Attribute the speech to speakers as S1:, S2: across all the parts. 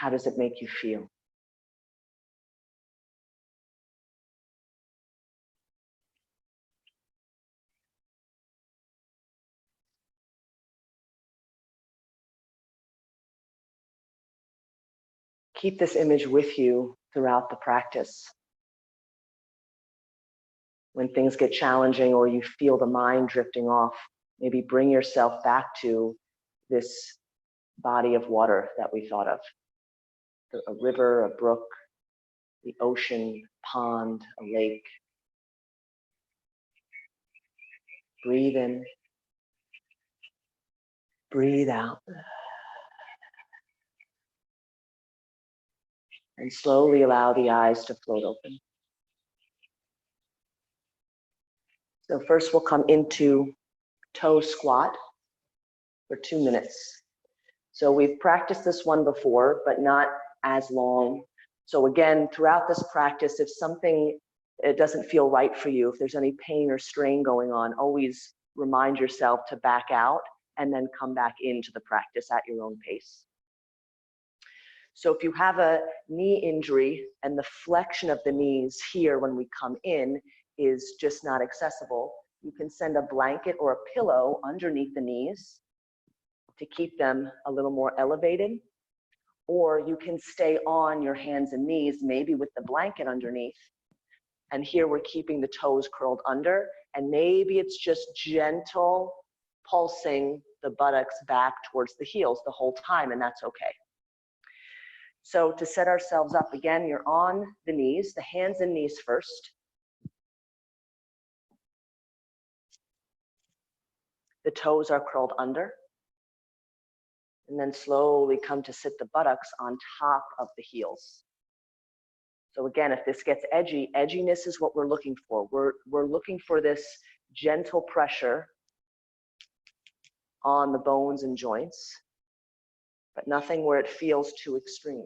S1: How does it make you feel? Keep this image with you throughout the practice. When things get challenging or you feel the mind drifting off, maybe bring yourself back to this body of water that we thought of. A river, a brook, the ocean, pond, a lake. Breathe in, breathe out. And slowly allow the eyes to float open. So first we'll come into toe squat for 2 minutes. So we've practiced this one before, but not as long. So again, throughout this practice, if something it doesn't feel right for you, if there's any pain or strain going on, always remind yourself to back out and then come back into the practice at your own pace. So if you have a knee injury and the flexion of the knees here when we come in is just not accessible, you can send a blanket or a pillow underneath the knees to keep them a little more elevated. Or you can stay on your hands and knees, maybe with the blanket underneath. And here we're keeping the toes curled under, and maybe it's just gentle pulsing the buttocks back towards the heels the whole time, and that's okay. So to set ourselves up again, you're on the knees, the hands and knees first. The toes are curled under. And then slowly come to sit the buttocks on top of the heels. So again, if this gets edgy, edginess is what we're looking for. We're looking for this gentle pressure on the bones and joints, but nothing where it feels too extreme.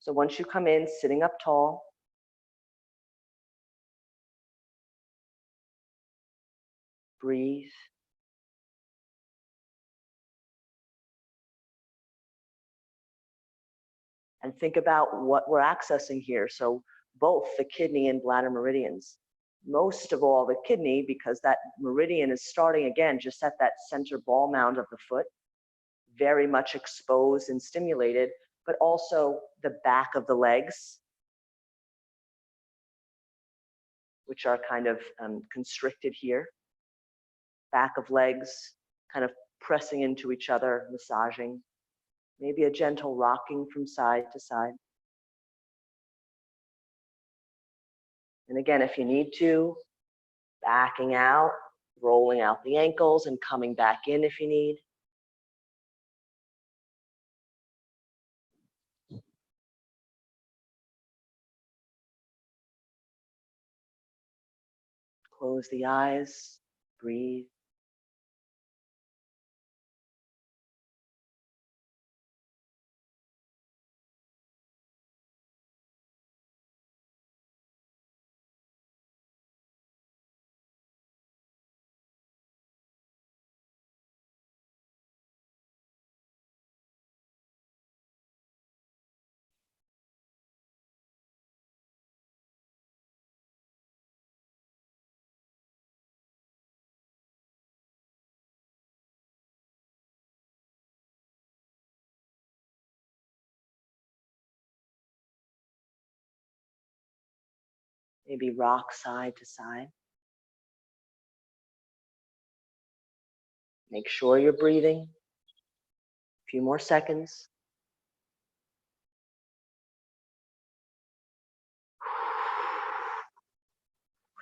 S1: So once you come in, sitting up tall, breathe. And think about what we're accessing here. So both the kidney and bladder meridians. Most of all the kidney, because that meridian is starting again just at that center ball mound of the foot, very much exposed and stimulated, but also the back of the legs, which are kind of constricted here. Back of legs kind of pressing into each other, massaging. Maybe a gentle rocking from side to side. And again, if you need to, backing out, rolling out the ankles and coming back in if you need. Close the eyes, breathe. Maybe rock side to side. Make sure you're breathing. A few more seconds.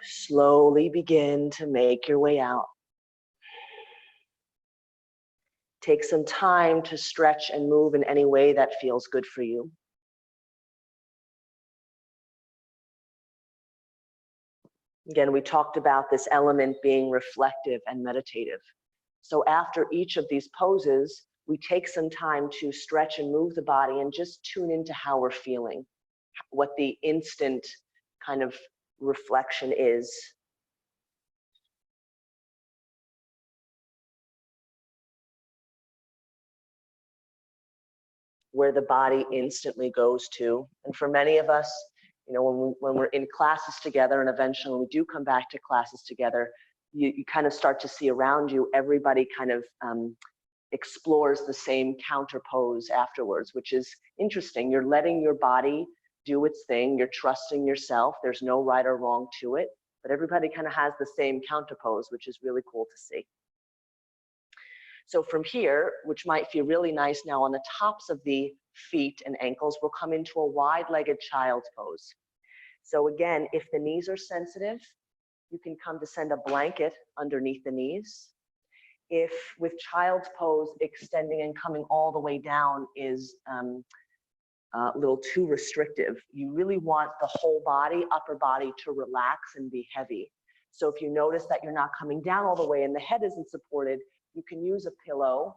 S1: Slowly begin to make your way out. Take some time to stretch and move in any way that feels good for you. Again, we talked about this element being reflective and meditative. So after each of these poses, we take some time to stretch and move the body and just tune into how we're feeling, what the instant kind of reflection is. where the body instantly goes to. And for many of us, you know, when we're in classes together, and eventually when we do come back to classes together, you kind of start to see around you, everybody kind of explores the same counter pose afterwards, which is interesting. You're letting your body do its thing. You're trusting yourself. There's no right or wrong to it, but everybody kind of has the same counter pose, which is really cool to see. So from here, which might feel really nice now on the tops of the feet and ankles, we'll come into a wide-legged child's pose. So again, if the knees are sensitive, you can come to send a blanket underneath the knees. If with child's pose, extending and coming all the way down is a little too restrictive, you really want the whole body, upper body, to relax and be heavy. So if you notice that you're not coming down all the way and the head isn't supported, you can use a pillow,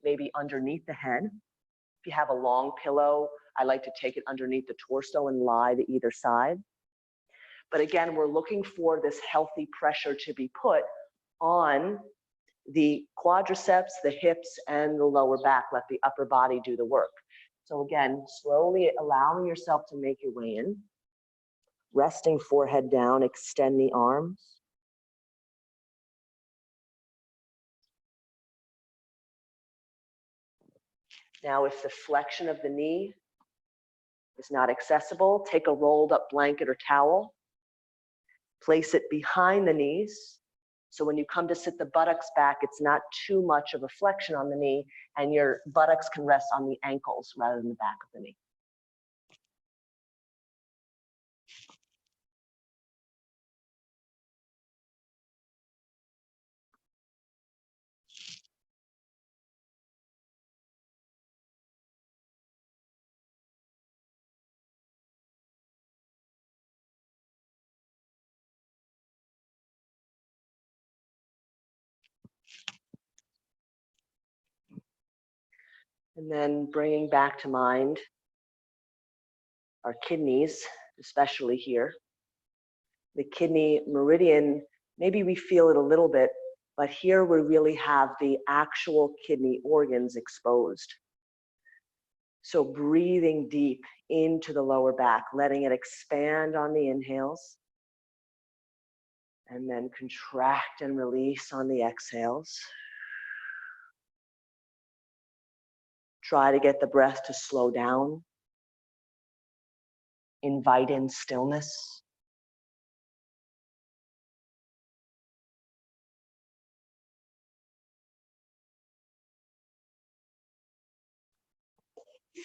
S1: maybe underneath the head. If you have a long pillow, I like to take it underneath the torso and lie to either side. But again, we're looking for this healthy pressure to be put on the quadriceps, the hips, and the lower back. Let the upper body do the work. So again, slowly allowing yourself to make your way in. Resting forehead down, extend the arms. Now, if the flexion of the knee is not accessible, take a rolled up blanket or towel, place it behind the knees. So when you come to sit the buttocks back, it's not too much of a flexion on the knee, and your buttocks can rest on the ankles rather than the back of the knee. And then bringing back to mind our kidneys, especially here. The kidney meridian, maybe we feel it a little bit, but here we really have the actual kidney organs exposed. So breathing deep into the lower back, letting it expand on the inhales, and then contract and release on the exhales. Try to get the breath to slow down. Invite in stillness.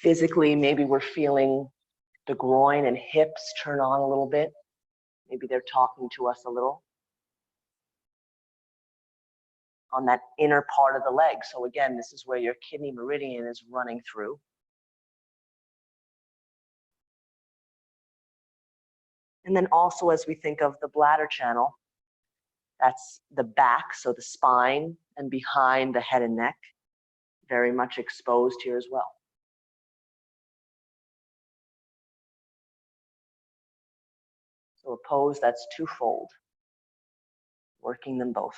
S1: Physically, maybe we're feeling the groin and hips turn on a little bit. Maybe they're talking to us a little on that inner part of the leg. So again, this is where your kidney meridian is running through. And then also, as we think of the bladder channel, that's the back, so the spine and behind the head and neck, very much exposed here as well. So a pose that's twofold, working them both.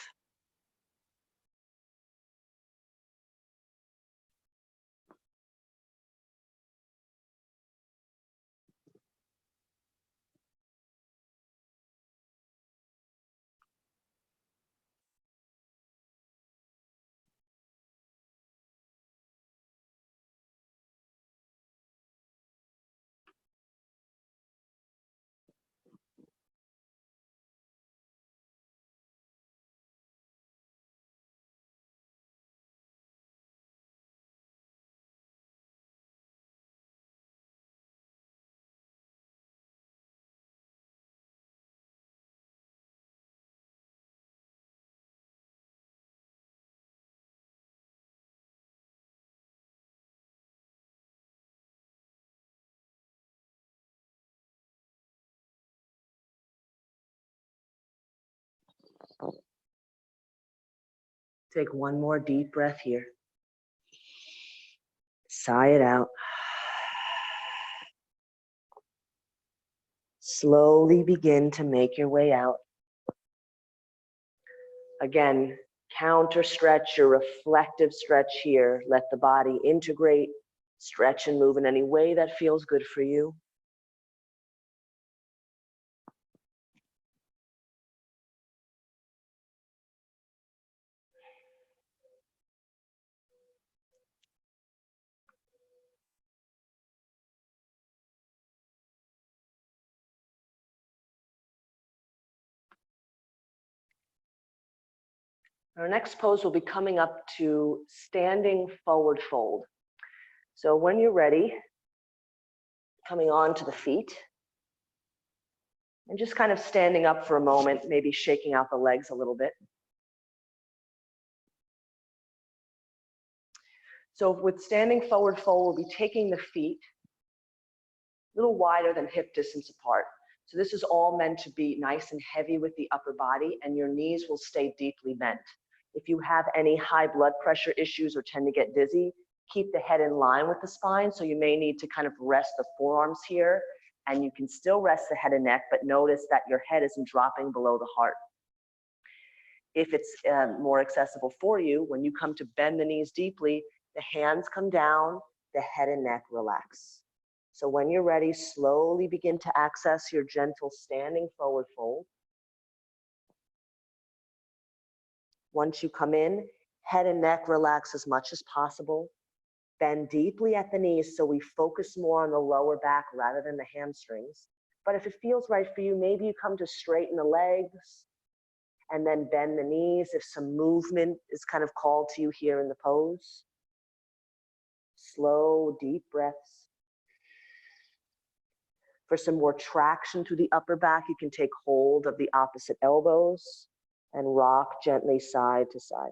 S1: Take one more deep breath here. Sigh it out. Slowly begin to make your way out. Again, counter stretch your reflective stretch here. Let the body integrate Stretch and move in any way that feels good for you. Our next pose will be coming up to standing forward fold. So when you're ready, coming on to the feet, and just kind of standing up for a moment, maybe shaking out the legs a little bit. So with standing forward fold, we'll be taking the feet a little wider than hip distance apart. So this is all meant to be nice and heavy with the upper body, and your knees will stay deeply bent. If you have any high blood pressure issues or tend to get dizzy, keep the head in line with the spine. So you may need to kind of rest the forearms here, and you can still rest the head and neck, but notice that your head isn't dropping below the heart. If it's more accessible for you, when you come to bend the knees deeply, the hands come down, the head and neck relax. So when you're ready, slowly begin to access your gentle standing forward fold. Once you come in, head and neck relax as much as possible. Bend deeply at the knees so we focus more on the lower back rather than the hamstrings. But if it feels right for you, maybe you come to straighten the legs and then bend the knees if some movement is kind of called to you here in the pose. Slow, deep breaths. For some more traction through the upper back, you can take hold of the opposite elbows and rock gently side to side.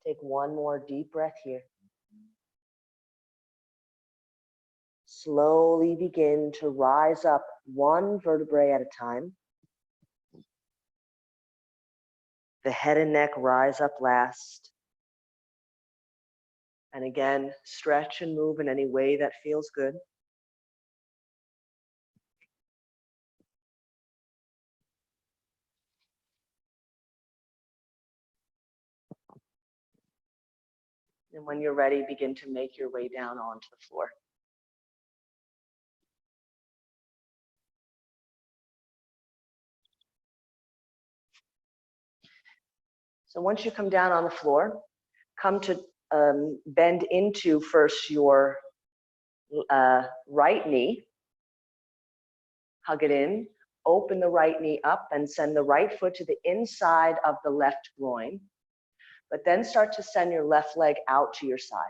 S1: Take one more deep breath here. Slowly begin to rise up one vertebrae at a time. The head and neck rise up last. And again, stretch and move in any way that feels good. And when you're ready, begin to make your way down onto the floor. So once you come down on the floor, come to bend into first your right knee. Hug it in, open the right knee up and send the right foot to the inside of the left groin. But then start to send your left leg out to your side.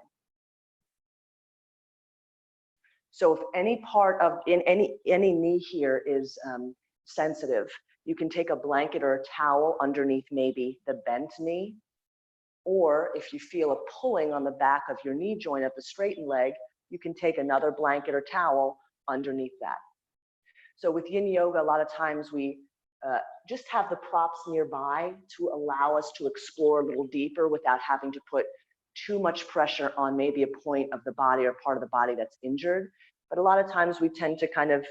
S1: So if any part of any knee here is sensitive, you can take a blanket or a towel underneath maybe the bent knee, or if you feel a pulling on the back of your knee joint of the straightened leg, you can take another blanket or towel underneath that. So with yin yoga, a lot of times we just have the props nearby to allow us to explore a little deeper without having to put too much pressure on maybe a point of the body or part of the body that's injured. But a lot of times we tend to kind of,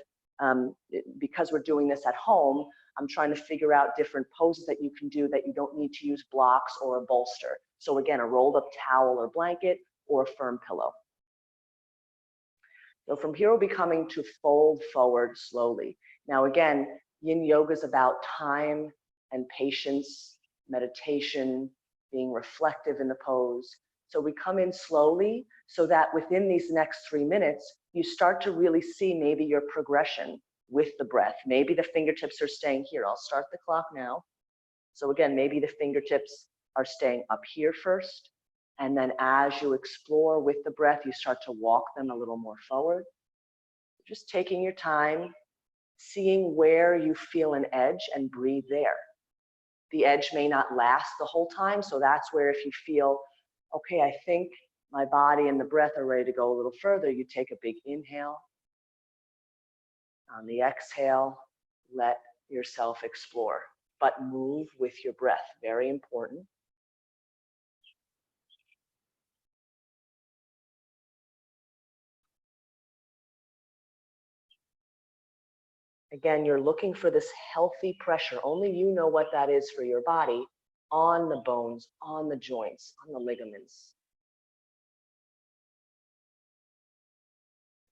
S1: because we're doing this at home, I'm trying to figure out different poses that you can do that you don't need to use blocks or a bolster. So again, a rolled up towel or blanket or a firm pillow. So from here, we'll be coming to fold forward slowly. Now again, yin yoga is about time and patience, meditation, being reflective in the pose. So we come in slowly so that within these next 3 minutes, you start to really see maybe your progression with the breath. Maybe the fingertips are staying here. I'll start the clock now. So again, maybe the fingertips are staying up here first. And then as you explore with the breath, you start to walk them a little more forward. Just taking your time, seeing where you feel an edge and breathe there. The edge may not last the whole time, so that's where if you feel, okay, I think my body and the breath are ready to go a little further, you take a big inhale. On the exhale, let yourself explore, but move with your breath, very important. Again, you're looking for this healthy pressure. Only you know what that is for your body, on the bones, on the joints, on the ligaments.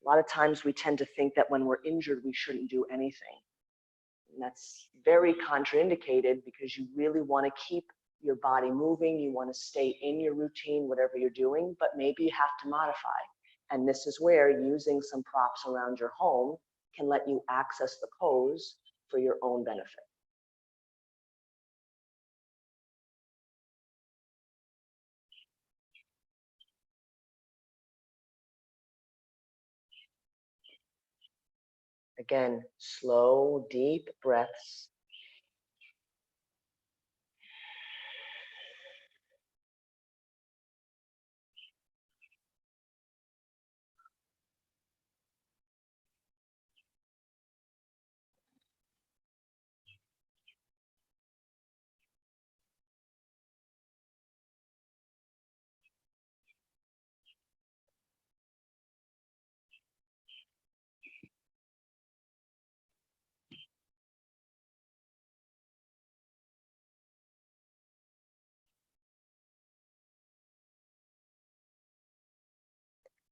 S1: A lot of times we tend to think that when we're injured, we shouldn't do anything. And that's very contraindicated because you really want to keep your body moving. You want to stay in your routine, whatever you're doing, but maybe you have to modify. And this is where using some props around your home can let you access the pose for your own benefit. Again, slow, deep breaths.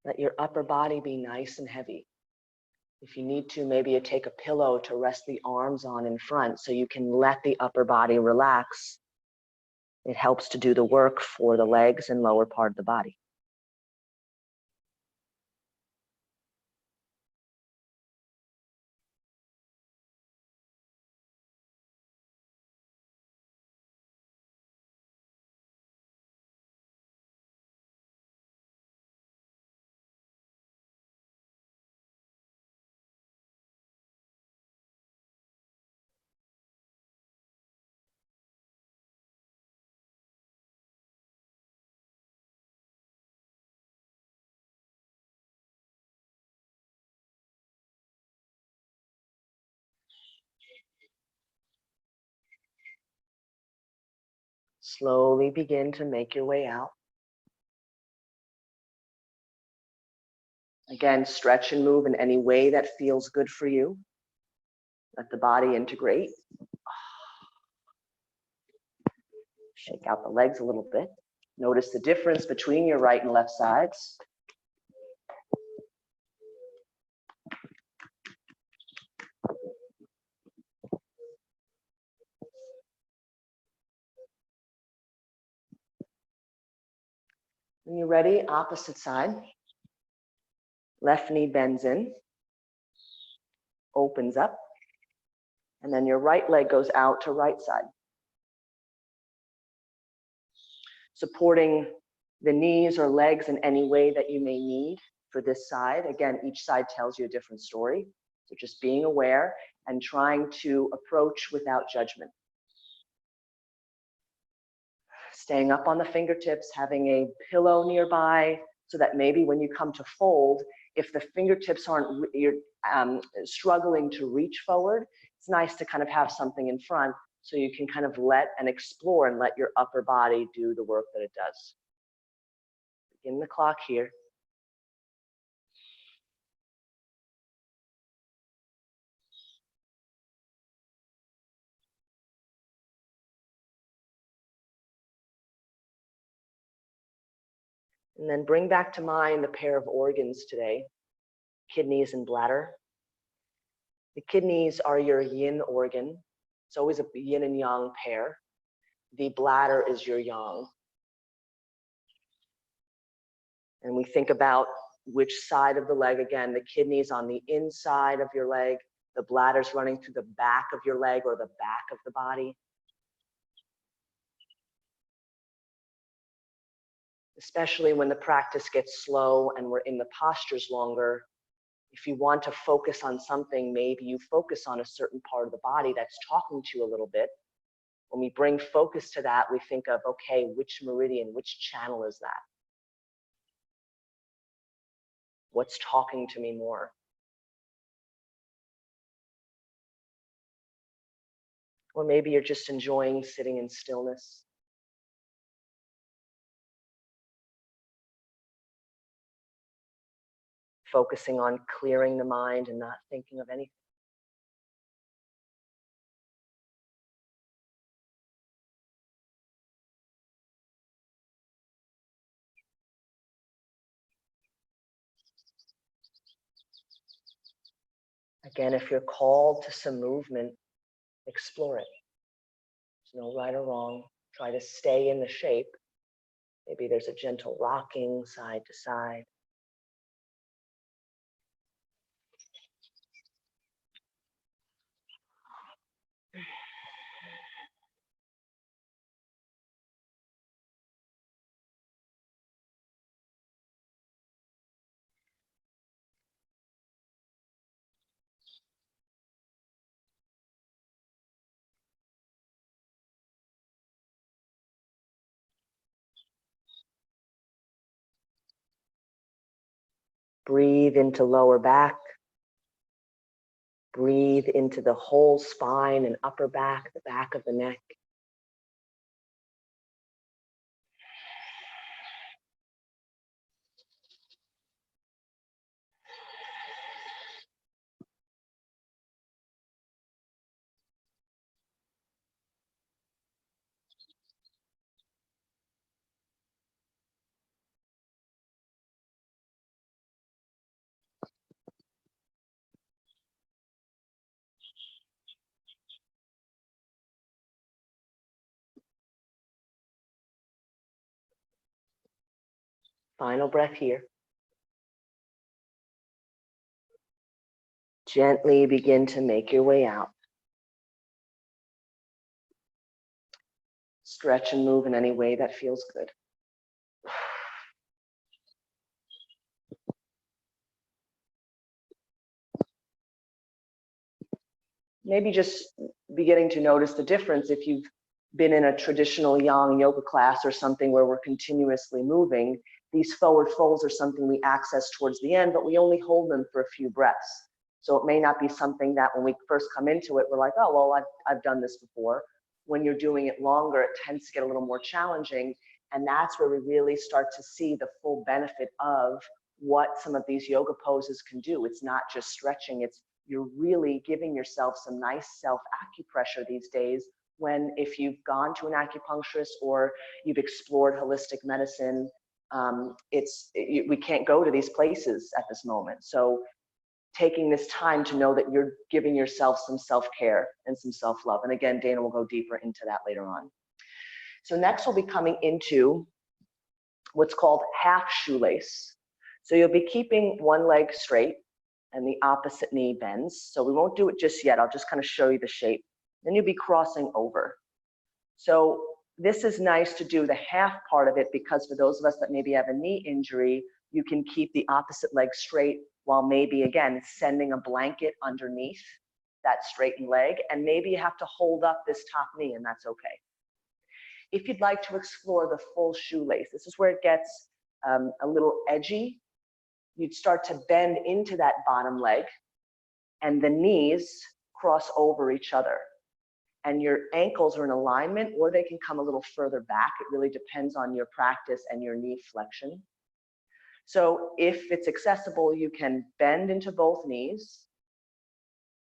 S1: Let your upper body be nice and heavy. If you need to, maybe you take a pillow to rest the arms on in front so you can let the upper body relax. It helps to do the work for the legs and lower part of the body. Slowly begin to make your way out. Again, stretch and move in any way that feels good for you. Let the body integrate. Shake out the legs a little bit. Notice the difference between your right and left sides. When you're ready, opposite side. Left knee bends in, opens up, and then your right leg goes out to right side. Supporting the knees or legs in any way that you may need for this side. Again, each side tells you a different story. So just being aware and trying to approach without judgment. Staying up on the fingertips, having a pillow nearby so that maybe when you come to fold, if the fingertips aren't, you're struggling to reach forward, it's nice to kind of have something in front so you can kind of let and explore and let your upper body do the work that it does. Begin the clock here. And then bring back to mind the pair of organs today, kidneys and bladder. The kidneys are your yin organ. It's always a yin and yang pair. The bladder is your yang. And we think about which side of the leg, again, the kidneys on the inside of your leg, the bladder's running through the back of your leg or the back of the body. Especially when the practice gets slow and we're in the postures longer, If you want to focus on something, maybe you focus on a certain part of the body that's talking to you a little bit. When we bring focus to that, we think of, okay, which meridian, which channel is that? What's talking to me more? Or maybe you're just enjoying sitting in stillness. Focusing on clearing the mind and not thinking of anything. Again, if you're called to some movement, explore it. There's no right or wrong. Try to stay in the shape. Maybe there's a gentle rocking side to side. Breathe into lower back. Breathe into the whole spine and upper back, the back of the neck. Final breath here. Gently begin to make your way out. Stretch and move in any way that feels good. Maybe just beginning to notice the difference if you've been in a traditional yang yoga class or something where we're continuously moving. These forward folds are something we access towards the end, but we only hold them for a few breaths. So it may not be something that when we first come into it, we're like, oh, well, I've done this before. When you're doing it longer, it tends to get a little more challenging. And that's where we really start to see the full benefit of what some of these yoga poses can do. It's not just stretching, it's you're really giving yourself some nice self acupressure these days, when if you've gone to an acupuncturist or you've explored holistic medicine, we can't go to these places at this moment. So taking this time to know that you're giving yourself some self-care and some self-love. And again, Dana will go deeper into that later on. So next we'll be coming into what's called half shoelace. So you'll be keeping one leg straight and the opposite knee bends. So we won't do it just yet. I'll just kind of show you the shape. Then you'll be crossing over. So this is nice to do the half part of it, because for those of us that maybe have a knee injury, you can keep the opposite leg straight while maybe, again, sending a blanket underneath that straightened leg. And maybe you have to hold up this top knee, and that's okay. If you'd like to explore the full shoelace, this is where it gets a little edgy. You'd start to bend into that bottom leg, and the knees cross over each other. And your ankles are in alignment, or they can come a little further back. It really depends on your practice and your knee flexion. So if it's accessible, you can bend into both knees,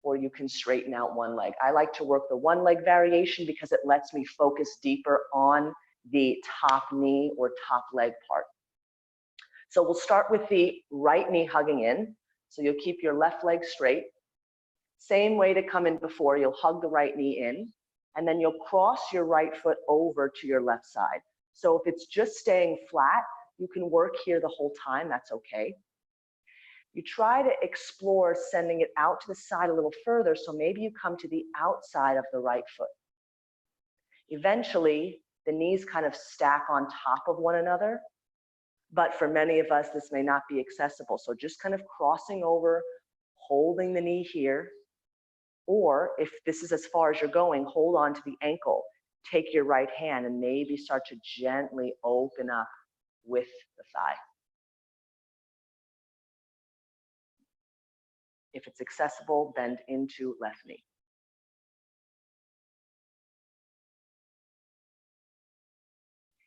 S1: or you can straighten out one leg. I like to work the one leg variation because it lets me focus deeper on the top knee or top leg part. So we'll start with the right knee hugging in. So you'll keep your left leg straight. Same way to come in before, you'll hug the right knee in, and then you'll cross your right foot over to your left side. So if it's just staying flat, you can work here the whole time, that's okay. You try to explore sending it out to the side a little further, so maybe you come to the outside of the right foot. Eventually, the knees kind of stack on top of one another, But for many of us, this may not be accessible. So just kind of crossing over, holding the knee here, or if this is as far as you're going, hold on to the ankle. Take your right hand and maybe start to gently open up with the thigh. If it's accessible, bend into left knee.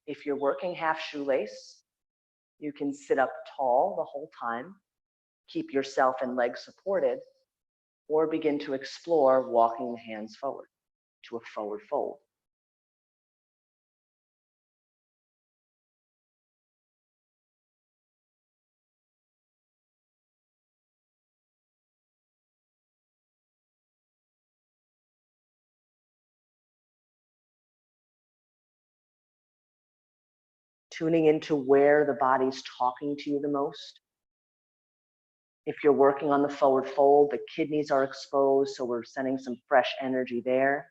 S1: If you're working half shoelace, you can sit up tall the whole time, keep yourself and legs supported, or begin to explore walking the hands forward to a forward fold. Tuning into where the body's talking to you the most. If you're working on the forward fold, the kidneys are exposed, so we're sending some fresh energy there.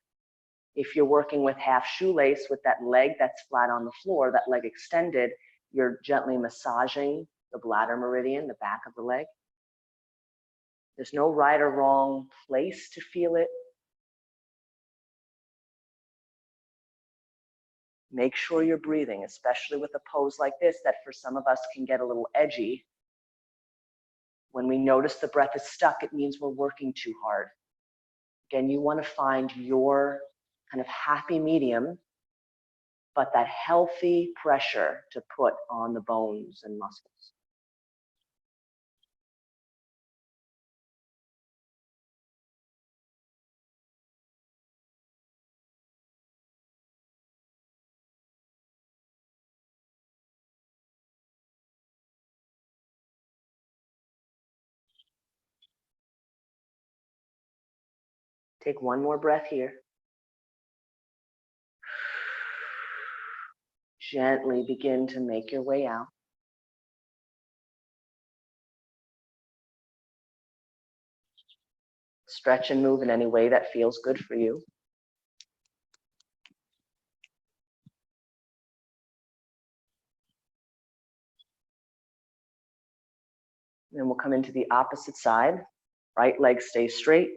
S1: If you're working with half shoelace, with that leg that's flat on the floor, that leg extended, you're gently massaging the bladder meridian, the back of the leg. There's no right or wrong place to feel it. Make sure you're breathing, especially with a pose like this that for some of us can get a little edgy. When we notice the breath is stuck, it means we're working too hard. Again, you want to find your kind of happy medium, but that healthy pressure to put on the bones and muscles. Take one more breath here. Gently begin to make your way out. Stretch and move in any way that feels good for you. Then we'll come into the opposite side. Right leg stays straight.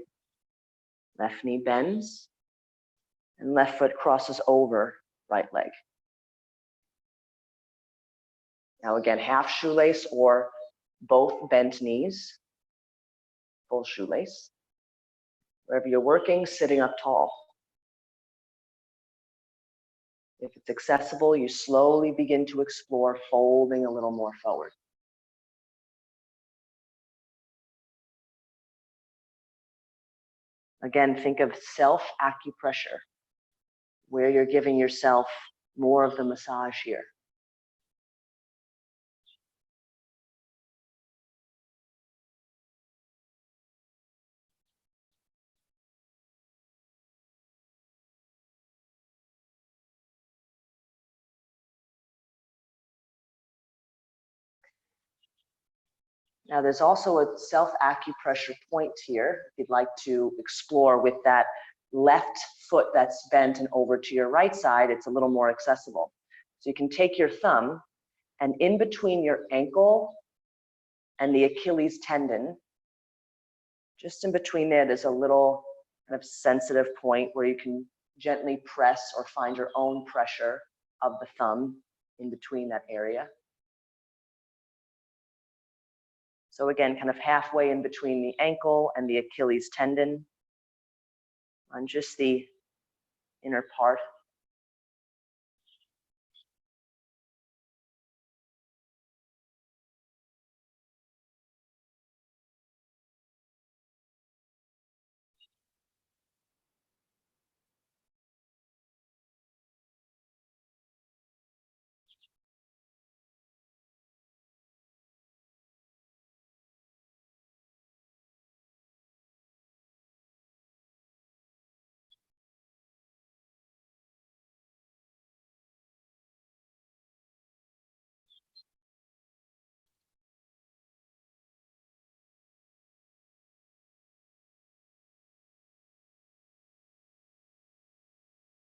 S1: Left knee bends. And left foot crosses over right leg. Now again, half shoelace or both bent knees. Full shoelace. Wherever you're working, sitting up tall. If it's accessible, you slowly begin to explore folding a little more forward. Again, think of self-acupressure, where you're giving yourself more of the massage here. Now there's also a self-acupressure point here if you'd like to explore with that left foot that's bent and over to your right side, it's a little more accessible. So you can take your thumb and in between your ankle and the Achilles tendon, just in between there's a little kind of sensitive point where you can gently press or find your own pressure of the thumb in between that area. So again, kind of halfway in between the ankle and the Achilles tendon on just the inner part.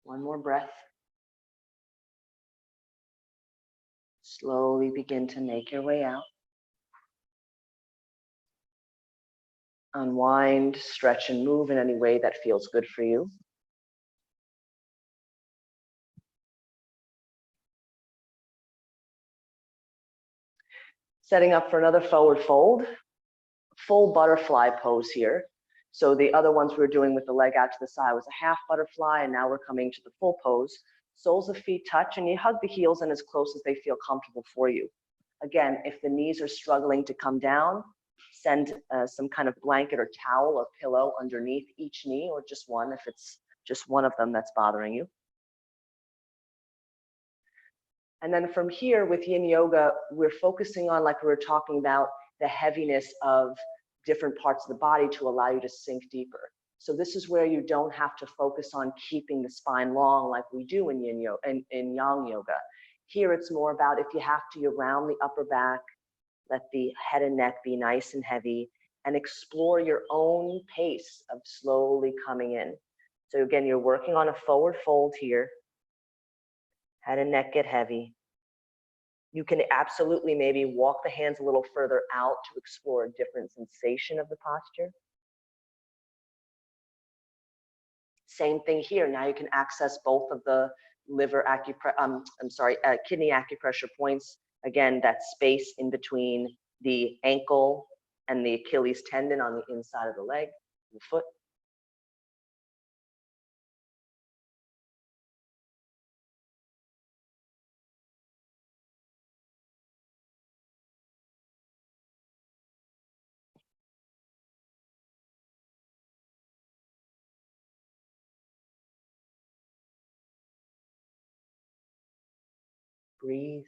S1: One more breath. Slowly begin to make your way out. Unwind, stretch, and move in any way that feels good for you. Setting up for another forward fold, full butterfly pose here. So the other ones we were doing with the leg out to the side was a half butterfly, and now we're coming to the full pose. Soles of feet touch, and you hug the heels in as close as they feel comfortable for you. Again, if the knees are struggling to come down, send some kind of blanket or towel or pillow underneath each knee, or just one if it's just one of them that's bothering you. And then from here with yin yoga, we're focusing on, like we were talking about, the heaviness of different parts of the body to allow you to sink deeper. So this is where you don't have to focus on keeping the spine long like we do in yin yoga and in yang yoga. Here it's more about, if you have to, you round the upper back, let the head and neck be nice and heavy, and explore your own pace of slowly coming in. So again, you're working on a forward fold here. Head and neck get heavy. You can absolutely maybe walk the hands a little further out to explore a different sensation of the posture. Same thing here. Now you can access both of the kidney acupressure points. Again, that space in between the ankle and the Achilles tendon on the inside of the leg, the foot. Breathe.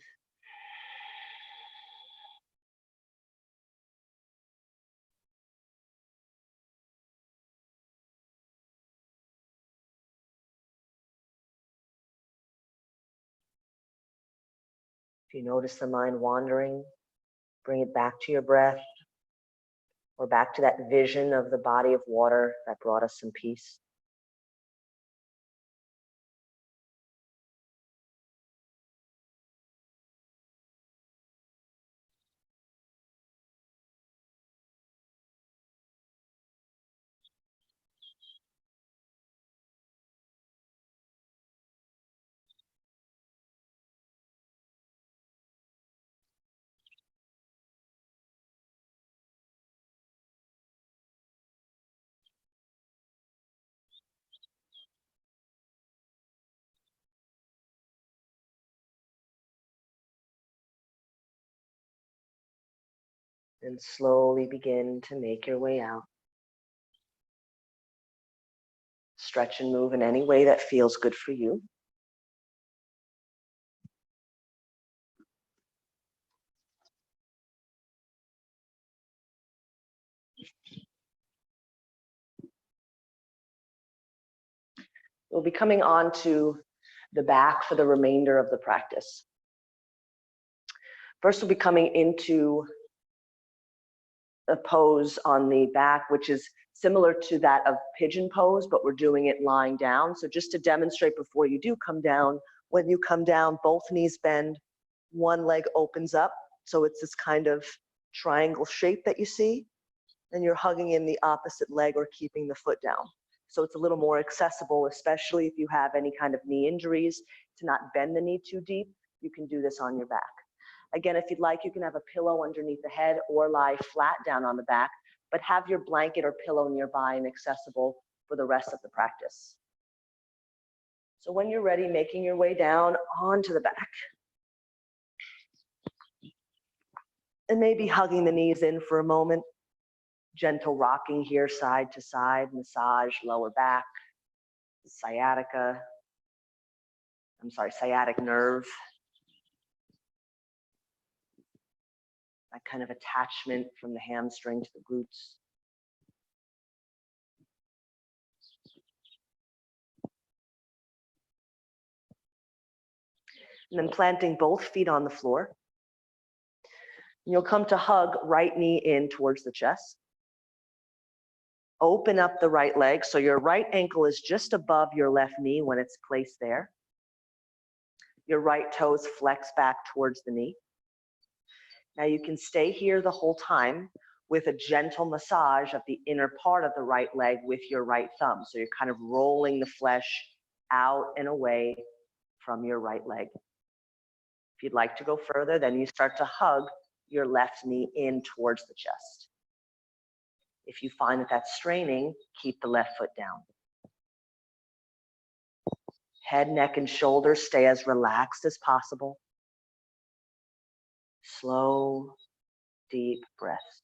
S1: If you notice the mind wandering, bring it back to your breath, or back to that vision of the body of water that brought us some peace. And slowly begin to make your way out. Stretch and move in any way that feels good for you. We'll be coming on to the back for the remainder of the practice. First, we'll be coming into a pose on the back, which is similar to that of pigeon pose, but we're doing it lying down. So just to demonstrate before you do come down, when you come down, both knees bend, one leg opens up. So it's this kind of triangle shape that you see, and you're hugging in the opposite leg or keeping the foot down. So it's a little more accessible, especially if you have any kind of knee injuries, to not bend the knee too deep. You can do this on your back. Again, if you'd like, you can have a pillow underneath the head or lie flat down on the back, but have your blanket or pillow nearby and accessible for the rest of the practice. So when you're ready, making your way down onto the back. And maybe hugging the knees in for a moment. Gentle rocking here, side to side, massage, lower back, sciatic nerve. That kind of attachment from the hamstring to the glutes. And then planting both feet on the floor. And you'll come to hug right knee in towards the chest. Open up the right leg, so your right ankle is just above your left knee when it's placed there. Your right toes flex back towards the knee. Now you can stay here the whole time with a gentle massage of the inner part of the right leg with your right thumb. So you're kind of rolling the flesh out and away from your right leg. If you'd like to go further, then you start to hug your left knee in towards the chest. If you find that that's straining, keep the left foot down. Head, neck, and shoulders stay as relaxed as possible. Slow, deep breaths.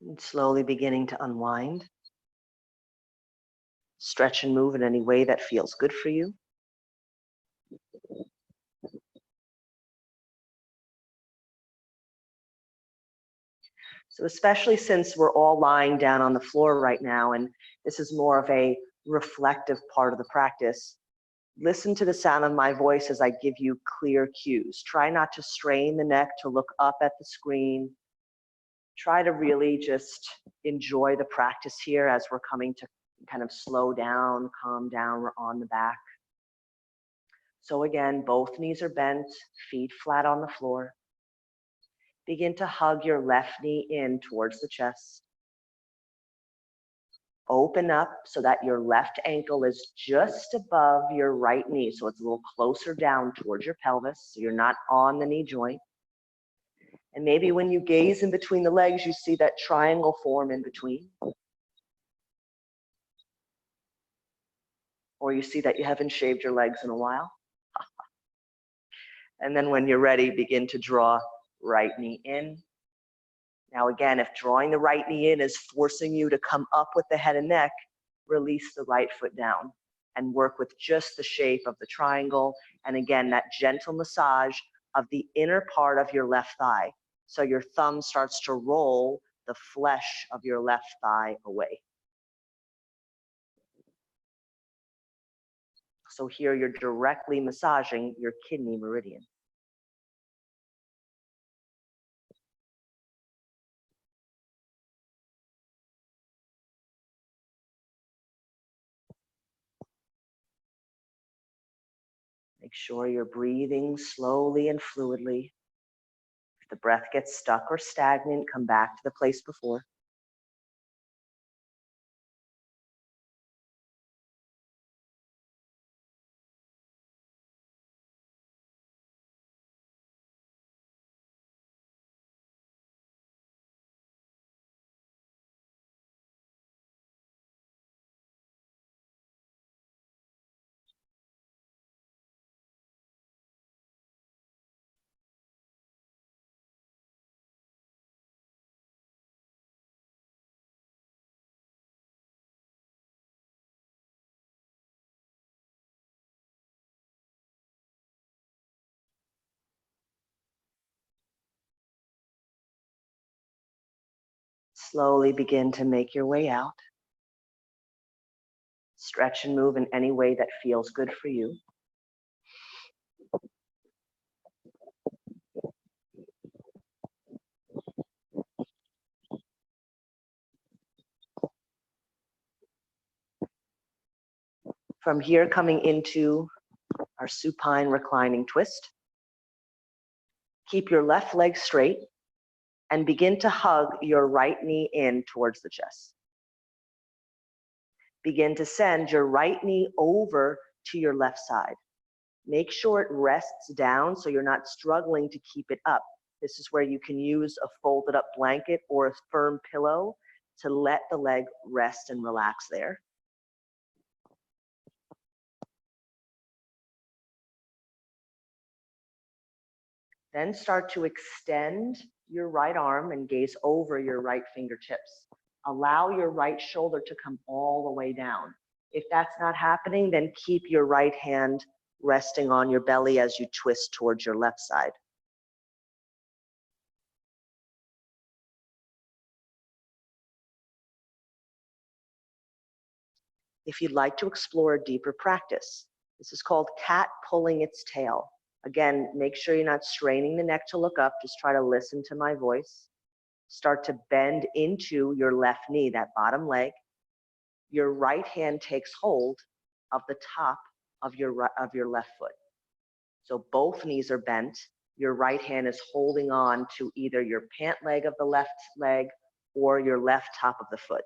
S1: And slowly beginning to unwind. Stretch and move in any way that feels good for you. So especially since we're all lying down on the floor right now, and this is more of a reflective part of the practice, listen to the sound of my voice as I give you clear cues. Try not to strain the neck to look up at the screen. Try to really just enjoy the practice here as we're coming to kind of slow down, calm down. We're on the back. So again, both knees are bent, feet flat on the floor. Begin to hug your left knee in towards the chest. Open up so that your left ankle is just above your right knee. So it's a little closer down towards your pelvis. So you're not on the knee joint. And maybe when you gaze in between the legs, you see that triangle form in between. Or you see that you haven't shaved your legs in a while. And then when you're ready, begin to draw right knee in. Now again, if drawing the right knee in is forcing you to come up with the head and neck, release the right foot down and work with just the shape of the triangle. And again, that gentle massage of the inner part of your left thigh. So your thumb starts to roll the flesh of your left thigh away. So here you're directly massaging your kidney meridian. Make sure you're breathing slowly and fluidly. If the breath gets stuck or stagnant, come back to the place before. Slowly begin to make your way out. Stretch and move in any way that feels good for you. From here, coming into our supine reclining twist. Keep your left leg straight and begin to hug your right knee in towards the chest. Begin to send your right knee over to your left side. Make sure it rests down so you're not struggling to keep it up. This is where you can use a folded up blanket or a firm pillow to let the leg rest and relax there. Then start to extend your right arm and gaze over your right fingertips. Allow your right shoulder to come all the way down. If that's not happening, then keep your right hand resting on your belly as you twist towards your left side. If you'd like to explore a deeper practice, this is called cat pulling its tail. Again, make sure you're not straining the neck to look up, just try to listen to my voice. Start to bend into your left knee, that bottom leg. Your right hand takes hold of the top of your left foot. So both knees are bent. Your right hand is holding on to either your pant leg of the left leg or your left top of the foot.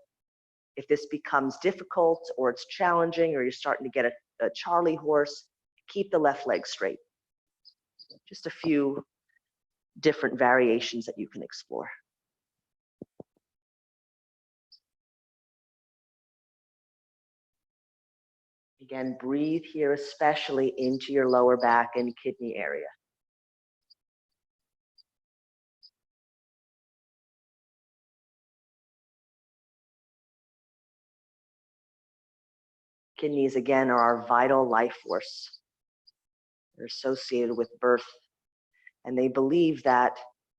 S1: If this becomes difficult or it's challenging or you're starting to get a Charlie horse, keep the left leg straight. Just a few different variations that you can explore. Again, breathe here, especially into your lower back and kidney area. Kidneys, again, are our vital life force. They're associated with birth. And they believe that,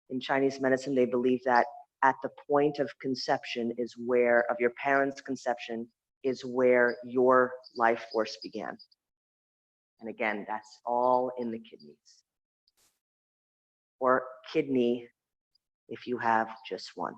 S1: in Chinese medicine, they believe that at the point of conception is where, of your parents' conception, is where your life force began. And again, that's all in the kidneys. Or kidney if you have just one.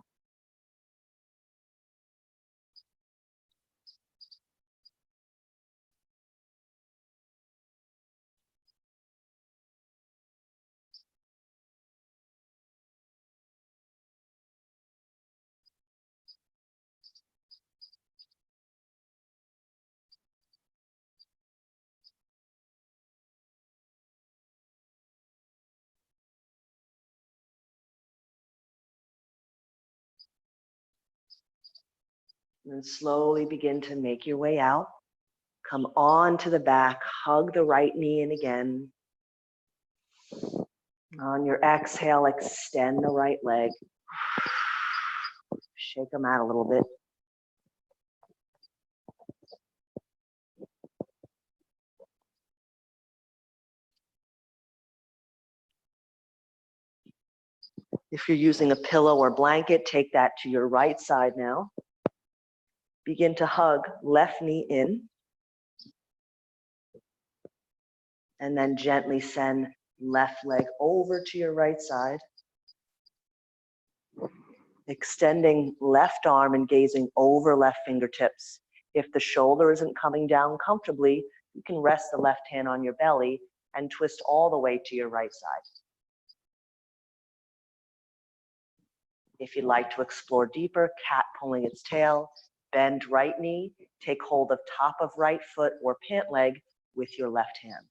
S1: And then slowly begin to make your way out. Come on to the back, hug the right knee in again. On your exhale, extend the right leg. Shake them out a little bit. If you're using a pillow or blanket, take that to your right side now. Begin to hug left knee in. And then gently send left leg over to your right side. Extending left arm and gazing over left fingertips. If the shoulder isn't coming down comfortably, you can rest the left hand on your belly and twist all the way to your right side. If you'd like to explore deeper, cat pulling its tail, bend right knee, take hold of top of right foot or pant leg with your left hand.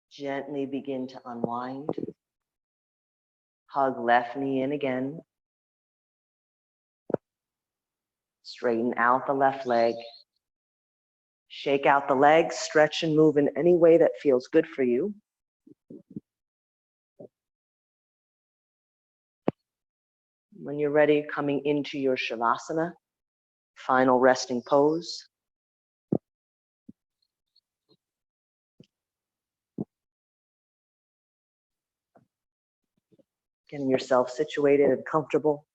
S1: Gently begin to unwind. Hug left knee in again. Straighten out the left leg. Shake out the legs, stretch and move in any way that feels good for you. When you're ready, coming into your Shavasana, final resting pose. Getting yourself situated and comfortable.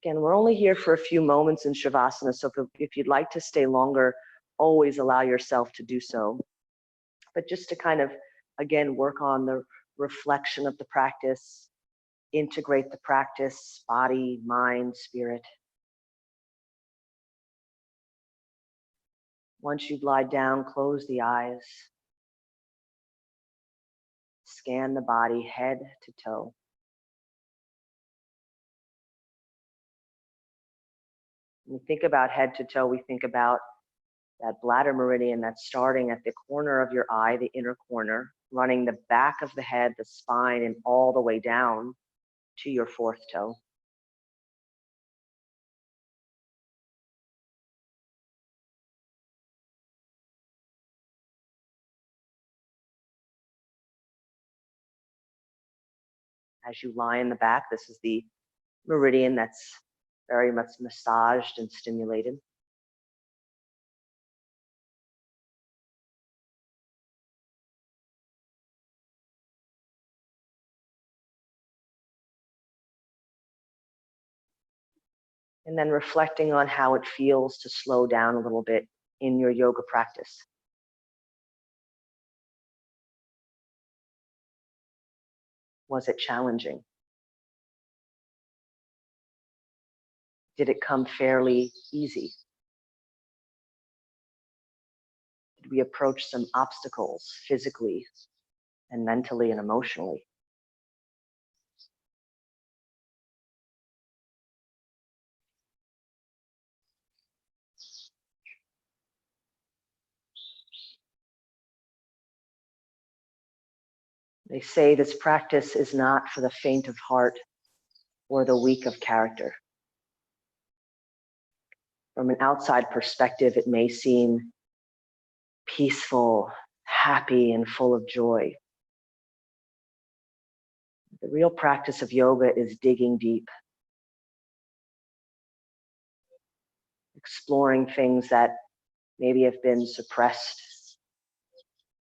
S1: Again, we're only here for a few moments in Shavasana, so if you'd like to stay longer, always allow yourself to do so. But just to kind of, again, work on the reflection of the practice, integrate the practice, body, mind, spirit. Once you've lied down, close the eyes. Scan the body head to toe. When we think about head to toe, we think about that bladder meridian that's starting at the corner of your eye, the inner corner, running the back of the head, the spine, and all the way down to your fourth toe. As you lie in the back, this is the meridian that's very much massaged and stimulated. And then reflecting on how it feels to slow down a little bit in your yoga practice. Was it challenging? Did it come fairly easy? Did we approach some obstacles physically and mentally and emotionally? They say this practice is not for the faint of heart or the weak of character. From an outside perspective, it may seem peaceful, happy, and full of joy. The real practice of yoga is digging deep, exploring things that maybe have been suppressed,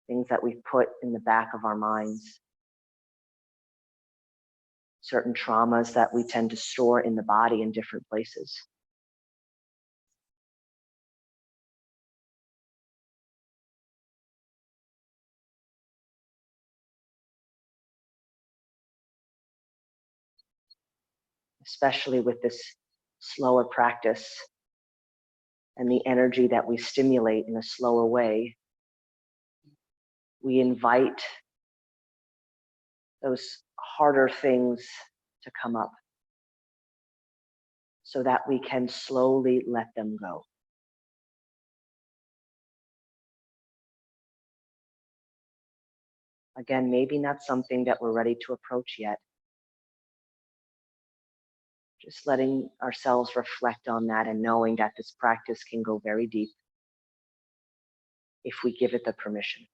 S1: things that we've put in the back of our minds, certain traumas that we tend to store in the body in different places. Especially with this slower practice and the energy that we stimulate in a slower way, we invite those harder things to come up so that we can slowly let them go. Again, maybe not something that we're ready to approach yet. Just letting ourselves reflect on that and knowing that this practice can go very deep if we give it the permission.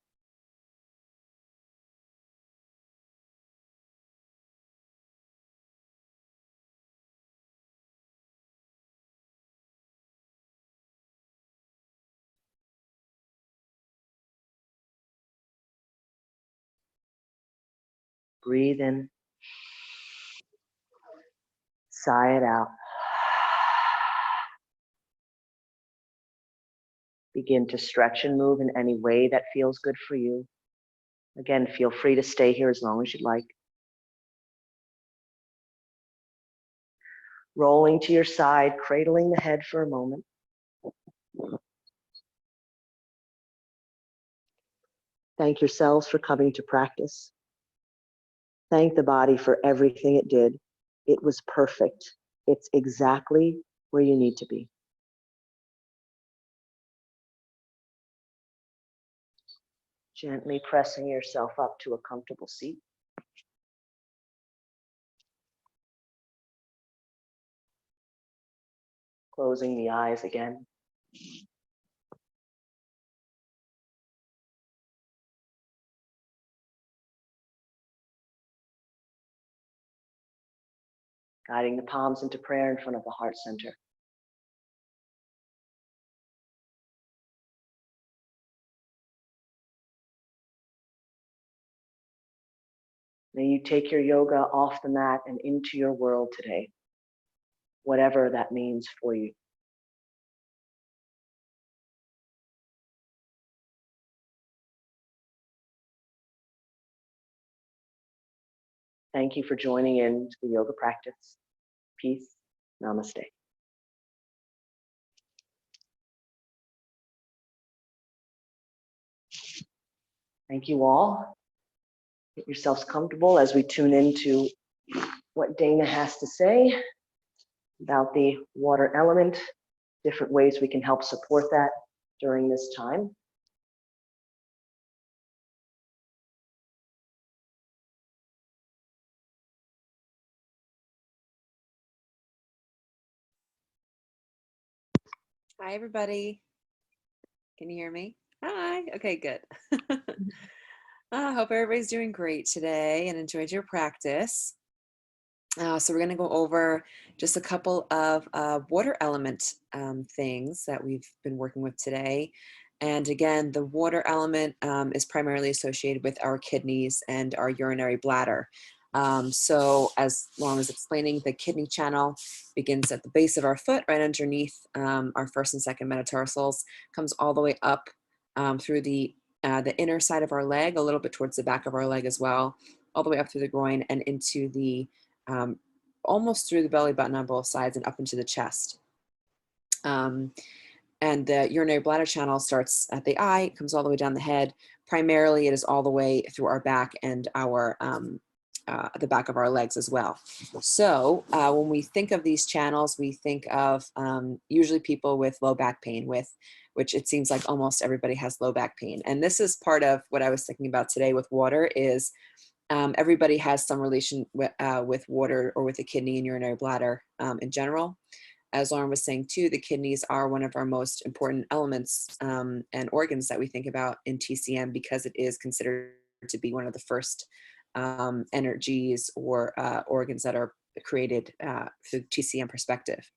S1: Breathe in, sigh it out. Begin to stretch and move in any way that feels good for you. Again, feel free to stay here as long as you'd like. Rolling to your side, cradling the head for a moment. Thank yourselves for coming to practice. Thank the body for everything it did. It was perfect. It's exactly where you need to be. Gently pressing yourself up to a comfortable seat. Closing the eyes again. Guiding the palms into prayer in front of the heart center. May you take your yoga off the mat and into your world today, whatever that means for you. Thank you for joining in to the yoga practice. Peace. Namaste. Thank you all. Get yourselves comfortable as we tune into what Dana has to say about the water element, different ways we can help support that during this time.
S2: Hi, everybody. Can you hear me? Hi. Okay, good. I hope everybody's doing great today and enjoyed your practice. So we're going to go over just a couple of water element things that we've been working with today. And again, the water element is primarily associated with our kidneys and our urinary bladder. So as long as explaining, the kidney channel begins at the base of our foot, right underneath our first and second metatarsals, comes all the way up through the inner side of our leg, a little bit towards the back of our leg as well, all the way up through the groin and into the almost through the belly button on both sides and up into the chest. And the urinary bladder channel starts at the eye, comes all the way down the head. Primarily, it is all the way through our back and our the back of our legs as well. So when we think of these channels, we think of usually people with low back pain, which it seems like almost everybody has low back pain. And this is part of what I was thinking about today with water is everybody has some relation with water or with the kidney and urinary bladder in general. As Lauren was saying too, the kidneys are one of our most important elements and organs that we think about in TCM because it is considered to be one of the first energies or organs that are created through the TCM perspective.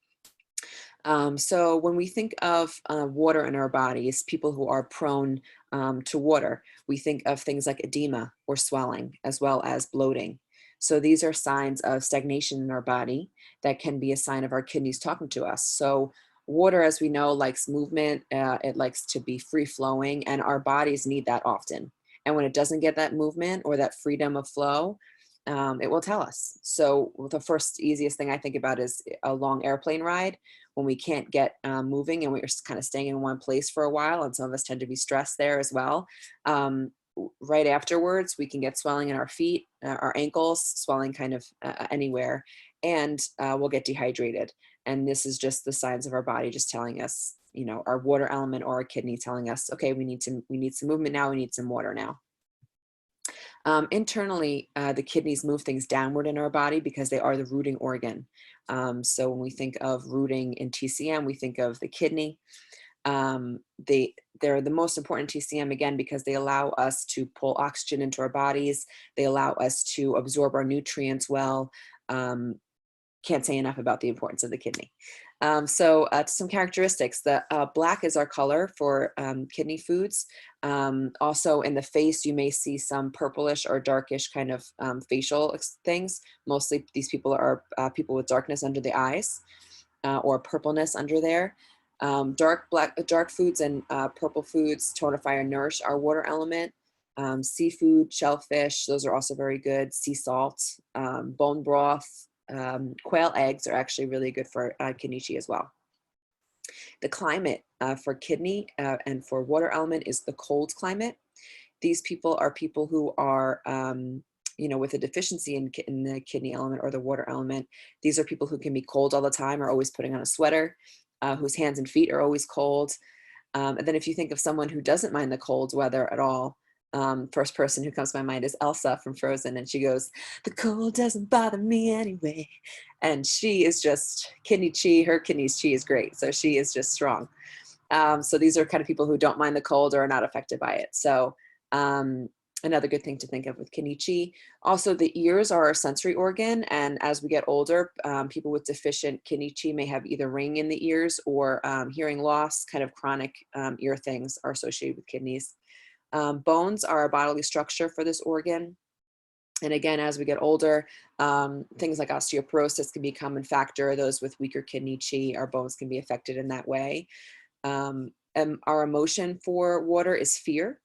S2: So when we think of water in our bodies, people who are prone to water, we think of things like edema or swelling, as well as bloating. So these are signs of stagnation in our body that can be a sign of our kidneys talking to us. So water, as we know, likes movement. It likes to be free flowing, and our bodies need that often. And when it doesn't get that movement or that freedom of flow, it will tell us. So the first easiest thing I think about is a long airplane ride when we can't get moving and we're kind of staying in one place for a while. And some of us tend to be stressed there as well. Right afterwards, we can get swelling in our feet, our ankles, swelling kind of anywhere, and we'll get dehydrated. And this is just the signs of our body just telling us, you know, our water element or our kidney telling us, okay, we need some movement now, we need some water now. Internally, the kidneys move things downward in our body because they are the rooting organ. So when we think of rooting in TCM, we think of the kidney. They're the most important TCM again because they allow us to pull oxygen into our bodies. They allow us to absorb our nutrients well. Can't say enough about the importance of the kidney. So some characteristics. The black is our color for kidney foods. Also in the face, you may see some purplish or darkish kind of facial things. Mostly these people are people with darkness under the eyes or purpleness under there. Dark foods and purple foods tonify or nourish our water element. Seafood, shellfish, those are also very good. Sea salt, bone broth, quail eggs are actually really good for kidney chi as well. The climate for kidney and for water element is the cold climate. These people are people who are, you know, with a deficiency in the kidney element or the water element. These are people who can be cold all the time or always putting on a sweater, whose hands and feet are always cold. And then if you think of someone who doesn't mind the cold weather at all, first person who comes to my mind is Elsa from Frozen, and she goes, "The cold doesn't bother me anyway." And she is just kidney chi. Her kidneys chi is great, so she is just strong. So these are kind of people who don't mind the cold or are not affected by it. So another good thing to think of with kidney chi. Also, the ears are our sensory organ, and as we get older, people with deficient kidney chi may have either ringing in the ears or hearing loss. Kind of chronic ear things are associated with kidneys. Bones are a bodily structure for this organ. And again, as we get older, things like osteoporosis can be a common factor. Those with weaker kidney chi, our bones can be affected in that way. And our emotion for water is fear.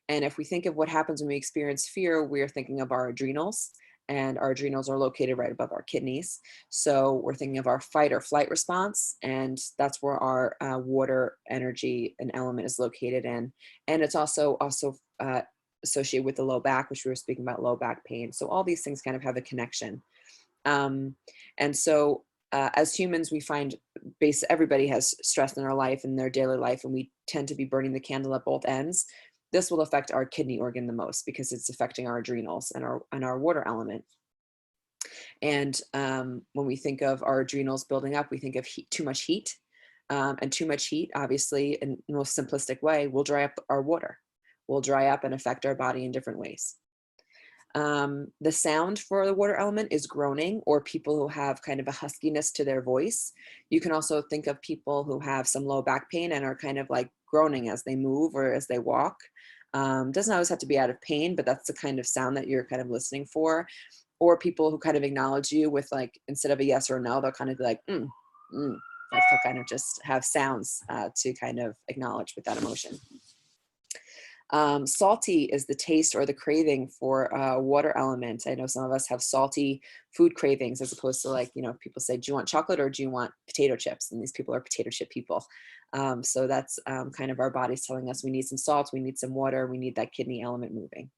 S2: And if we think of what happens when we experience fear, we're thinking of our adrenals, and our adrenals are located right above our kidneys. So we're thinking of our fight or flight response, and that's where our water energy and element is located in. And it's also associated with the low back, which we were speaking about, low back pain. So all these things kind of have a connection. And so as humans, we find everybody has stress in their life, in their daily life, and we tend to be burning the candle at both ends. This will affect our kidney organ the most because it's affecting our adrenals and our water element. And when we think of our adrenals building up, we think of too much heat. And too much heat, obviously, in the most simplistic way, will dry up our water, will dry up and affect our body in different ways. The sound for the water element is groaning, or people who have kind of a huskiness to their voice. You can also think of people who have some low back pain and are kind of like groaning as they move or as they walk. Doesn't always have to be out of pain, but that's the kind of sound that you're kind of listening for. Or people who kind of acknowledge you with, like, instead of a yes or a no, they'll kind of be like, like they'll kind of just have sounds to kind of acknowledge with that emotion. Salty is the taste or the craving for water element. I know some of us have salty food cravings, as opposed to, like, people say, do you want chocolate or do you want potato chips? And these people are potato chip people. So that's kind of our body's telling us we need some salt, we need some water, we need that kidney element moving.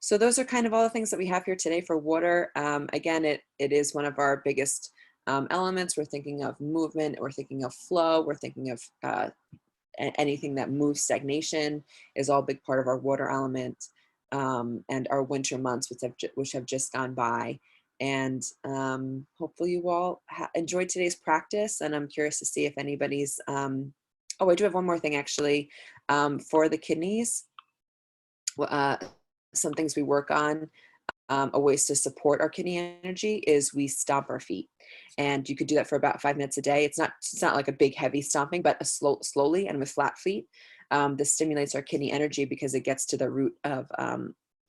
S2: So those are kind of all the things that we have here today for water. Again, it is one of our biggest elements. We're thinking of movement, we're thinking of flow, we're thinking of anything that moves. Stagnation is all a big part of our water element, and our winter months, which have just gone by. And hopefully you all enjoyed today's practice, and I'm curious to see if anybody's, oh, I do have one more thing actually, for the kidneys. Some things we work on, a ways to support our kidney energy is we stomp our feet. And you could do that for about 5 minutes a day. It's not like a big heavy stomping, but slowly and with flat feet. This stimulates our kidney energy because it gets to the root of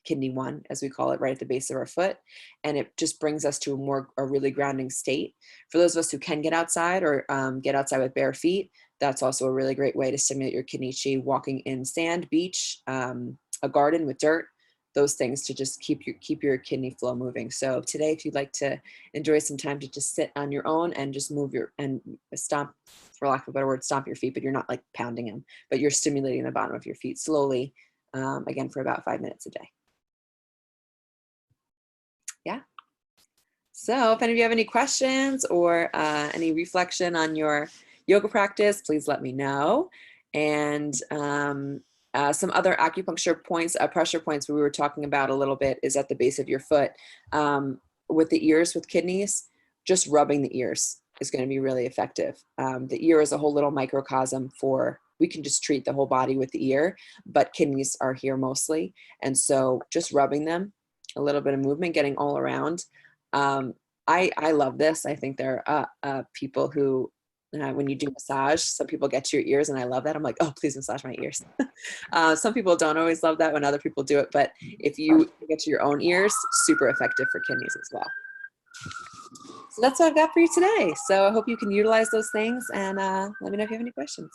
S2: kidney 1, as we call it, right at the base of our foot. And it just brings us to a really grounding state. For those of us who can get outside or get outside with bare feet, that's also a really great way to stimulate your kidney chi, walking in sand, beach, a garden with dirt, those things to just keep your kidney flow moving. So today, if you'd like to enjoy some time to just sit on your own and just move and stomp, for lack of a better word, stomp your feet, but you're not like pounding them, but you're stimulating the bottom of your feet slowly, again, for about 5 minutes a day. Yeah. So if any of you have any questions or any reflection on your yoga practice, please let me know. And some other acupuncture points, pressure points we were talking about a little bit is at the base of your foot. With the ears, with kidneys, just rubbing the ears is going to be really effective. The ear is a whole little microcosm we can just treat the whole body with the ear, but kidneys are here mostly. And so just rubbing them, a little bit of movement, getting all around. I love this. I think there are people who, when you do massage, some people get to your ears, and I love that. I'm like, oh, please massage my ears. Some people don't always love that when other people do it, but if you get to your own ears, super effective for kidneys as well. So that's what I've got for you today. So I hope you can utilize those things, and let me know if you have any questions.